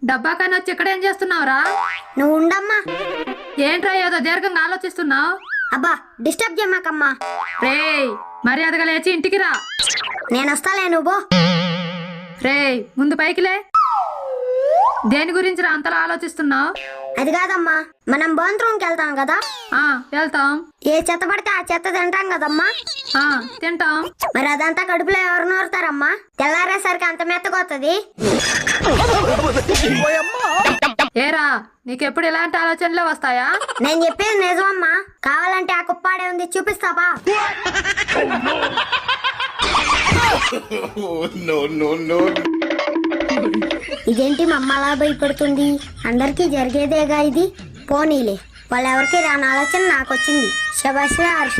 డబ్బా కానీ వచ్చి ఇక్కడ ఏం చేస్తున్నావురా? నువ్వు ఉండమ్మా. ఏంట్రా ఏదో దీర్ఘంగా ఆలోచిస్తున్నావు? అబ్బా డిస్టర్బ్ చేయమాకమ్మా. రేయ్ మర్యాదగా లేచి ఇంటికి రా. నేను వస్తాలే, నువ్వు. రేయ్ ముందు పైకిలే. దేని గురించి రా అంతలా ఆలోచిస్తున్నావు? అది కాదమ్మా, మనం బాత్రూమ్కి వెళ్తాం కదా. వెళ్తాం. ఏ చెత్త పడితే ఆ చెత్త తింటాం కదమ్మా. తింటాం. మరి అదంతా కడుపులో ఎవరు నూరుతారమ్మా? తెల్లారేసరికి అంత మెత్తగొత్తది. ఏరా నీకెప్పుడు ఇలాంటి ఆలోచనలే వస్తాయా? నేను చెప్పేది నిజమమ్మా. కావాలంటే ఆ కుప్పాడే ఉంది, చూపిస్తావా? ఇదేంటి మా అమ్మ అలా భయపడుతుంది? అందరికీ జరిగేదేగా ఇది. పోనీలే, వాళ్ళెవరికి రాని ఆలోచన నాకు వచ్చింది. శభాష్ హర్ష.